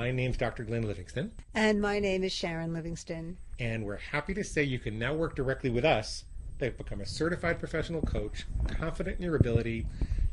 My name's Dr. Glenn Livingston. And my name is Sharon Livingston. And we're happy to say you can now work directly with us to become a certified professional coach, confident in your ability,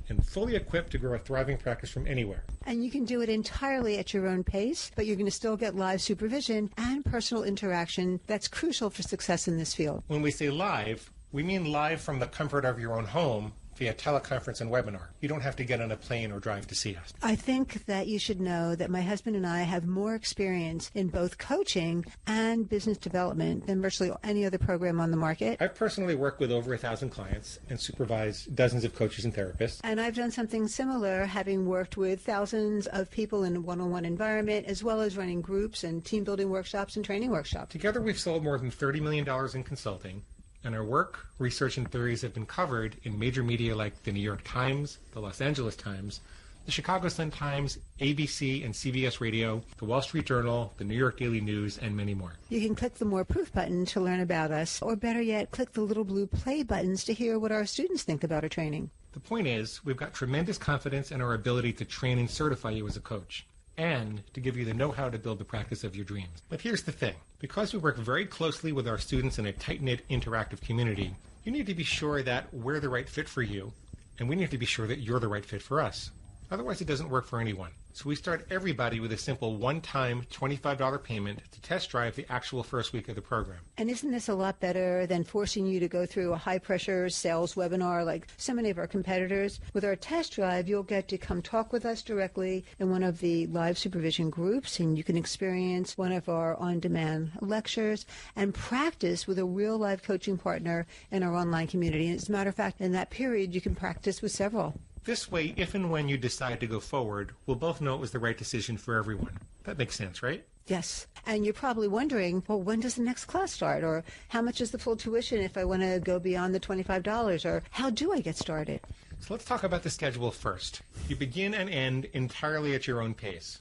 and fully equipped to grow a thriving practice from anywhere. And you can do it entirely at your own pace, but you're going to still get live supervision and personal interaction that's crucial for success in this field. When we say live, we mean live from the comfort of your own home via teleconference and webinar. You don't have to get on a plane or drive to see us. I think that you should know that my husband and I have more experience in both coaching and business development than virtually any other program on the market. I've personally worked with over 1,000 clients and supervised dozens of coaches and therapists. And I've done something similar, having worked with thousands of people in a one-on-one environment, as well as running groups and team building workshops and training workshops. Together we've sold more than $30 million in consulting. And our work, research, and theories have been covered in major media like the New York Times, the Los Angeles Times, the Chicago Sun-Times, ABC and CBS Radio, the Wall Street Journal, the New York Daily News, and many more. You can click the More Proof button to learn about us, or better yet, click the little blue play buttons to hear what our students think about our training. The point is, we've got tremendous confidence in our ability to train and certify you as a coach, and to give you the know-how to build the practice of your dreams. But here's the thing. Because we work very closely with our students in a tight-knit, interactive community, you need to be sure that we're the right fit for you, and we need to be sure that you're the right fit for us. Otherwise, it doesn't work for anyone. So we start everybody with a simple one-time $25 payment to test drive the actual first week of the program. And isn't this a lot better than forcing you to go through a high-pressure sales webinar like so many of our competitors? With our test drive, you'll get to come talk with us directly in one of the live supervision groups, and you can experience one of our on-demand lectures and practice with a real live coaching partner in our online community. And as a matter of fact, in that period, you can practice with several. This way, if and when you decide to go forward, we'll both know it was the right decision for everyone. That makes sense, right? Yes. And you're probably wondering, well, when does the next class start? Or how much is the full tuition if I want to go beyond the $25? Or how do I get started? So let's talk about the schedule first. You begin and end entirely at your own pace.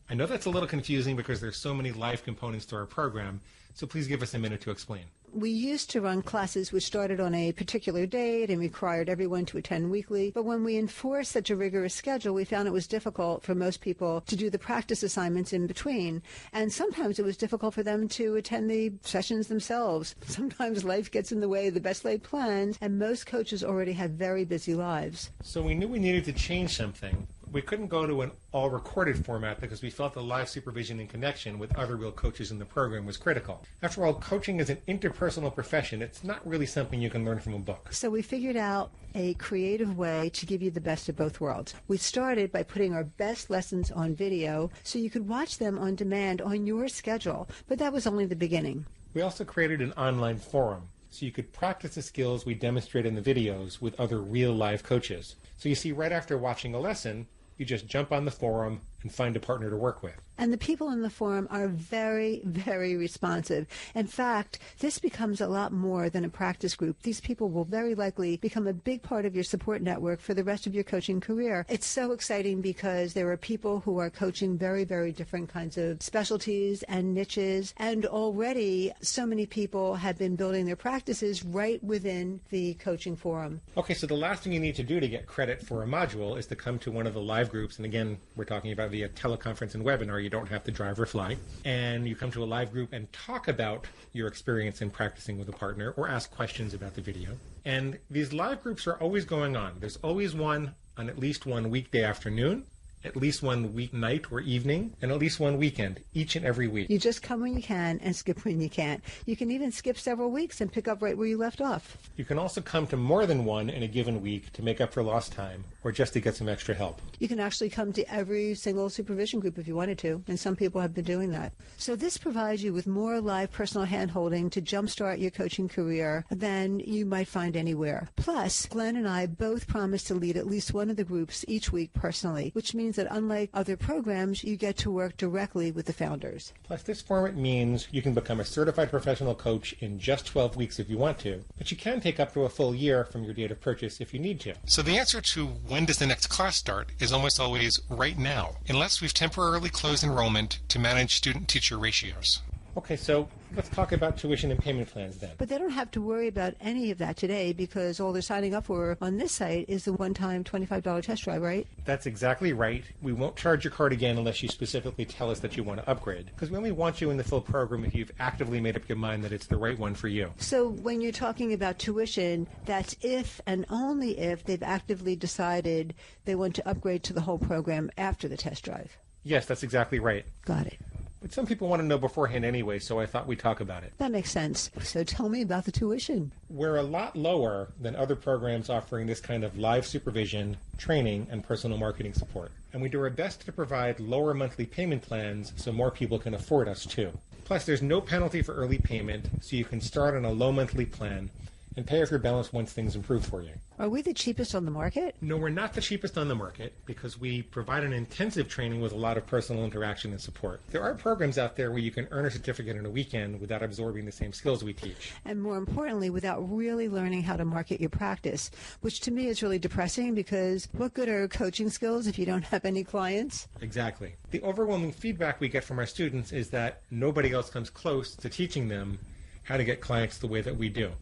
I know that's a little confusing because there's so many live components to our program, so please give us a minute to explain. We used to run classes which started on a particular date and required everyone to attend weekly, but when we enforced such a rigorous schedule, we found it was difficult for most people to do the practice assignments in between, and sometimes it was difficult for them to attend the sessions themselves. Sometimes life gets in the way of the best laid plans, and most coaches already have very busy lives. So we knew we needed to change something. We couldn't go to an all-recorded format because we felt the live supervision and connection with other real coaches in the program was critical. After all, coaching is an interpersonal profession. It's not really something you can learn from a book. So we figured out a creative way to give you the best of both worlds. We started by putting our best lessons on video so you could watch them on demand on your schedule, but that was only the beginning. We also created an online forum so you could practice the skills we demonstrate in the videos with other real live coaches. So you see, right after watching a lesson, you just jump on the forum and find a partner to work with. And the people in the forum are very, very responsive. In fact, this becomes a lot more than a practice group. These people will very likely become a big part of your support network for the rest of your coaching career. It's so exciting because there are people who are coaching very, very different kinds of specialties and niches, and already so many people have been building their practices right within the coaching forum. Okay, so the last thing you need to do to get credit for a module is to come to one of the live groups, and again, we're talking about via teleconference and webinar. You don't have to drive or fly. And you come to a live group and talk about your experience in practicing with a partner or ask questions about the video. And these live groups are always going on. There's always one on at least one weekday afternoon, at least one weeknight or evening, and at least one weekend, each and every week. You just come when you can and skip when you can't. You can even skip several weeks and pick up right where you left off. You can also come to more than one in a given week to make up for lost time or just to get some extra help. You can actually come to every single supervision group if you wanted to, and some people have been doing that. So this provides you with more live personal hand-holding to jumpstart your coaching career than you might find anywhere. Plus, Glenn and I both promise to lead at least one of the groups each week personally, which means that unlike other programs, you get to work directly with the founders. Plus, this format means you can become a certified professional coach in just 12 weeks if you want to, but you can take up to a full year from your date of purchase if you need to. So the answer to when does the next class start is almost always right now, unless we've temporarily closed enrollment to manage student-teacher ratios. Okay, so let's talk about tuition and payment plans then. But they don't have to worry about any of that today because all they're signing up for on this site is the one-time $25 test drive, right? That's exactly right. We won't charge your card again unless you specifically tell us that you want to upgrade, because we only want you in the full program if you've actively made up your mind that it's the right one for you. So when you're talking about tuition, that's if and only if they've actively decided they want to upgrade to the whole program after the test drive. Yes, that's exactly right. Got it. But some people want to know beforehand anyway, so I thought we'd talk about it. That makes sense. So tell me about the tuition. We're a lot lower than other programs offering this kind of live supervision, training, and personal marketing support. And we do our best to provide lower monthly payment plans so more people can afford us too. Plus, there's no penalty for early payment, so you can start on a low monthly plan and pay off your balance once things improve for you. Are we the cheapest on the market? No, we're not the cheapest on the market because we provide an intensive training with a lot of personal interaction and support. There are programs out there where you can earn a certificate in a weekend without absorbing the same skills we teach. And more importantly, without really learning how to market your practice, which to me is really depressing because what good are coaching skills if you don't have any clients? Exactly. The overwhelming feedback we get from our students is that nobody else comes close to teaching them how to get clients the way that we do.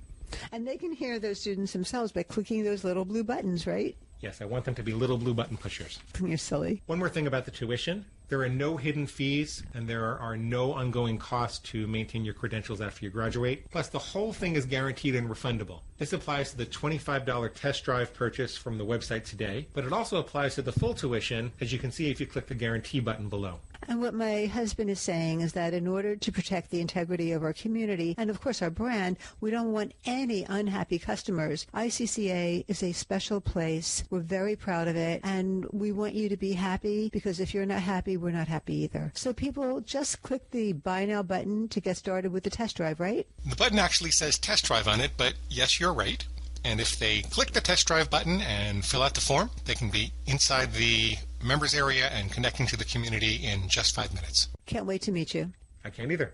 And they can hear those students themselves by clicking those little blue buttons, right? Yes, I want them to be little blue button pushers. You're silly. One more thing about the tuition. There are no hidden fees and there are no ongoing costs to maintain your credentials after you graduate. Plus, the whole thing is guaranteed and refundable. This applies to the $25 test drive purchase from the website today, but it also applies to the full tuition, as you can see if you click the guarantee button below. And what my husband is saying is that in order to protect the integrity of our community and, of course, our brand, we don't want any unhappy customers. ICCA is a special place. We're very proud of it, and we want you to be happy because if you're not happy, we're not happy either. So people just click the Buy Now button to get started with the test drive, right? The button actually says test drive on it, but yes, you're right. And if they click the test drive button and fill out the form, they can be inside the members area and connecting to the community in just 5 minutes. Can't wait to meet you. I can't either.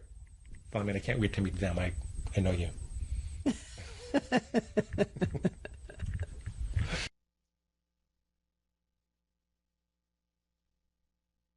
Well, I mean, I can't wait to meet them. I know you.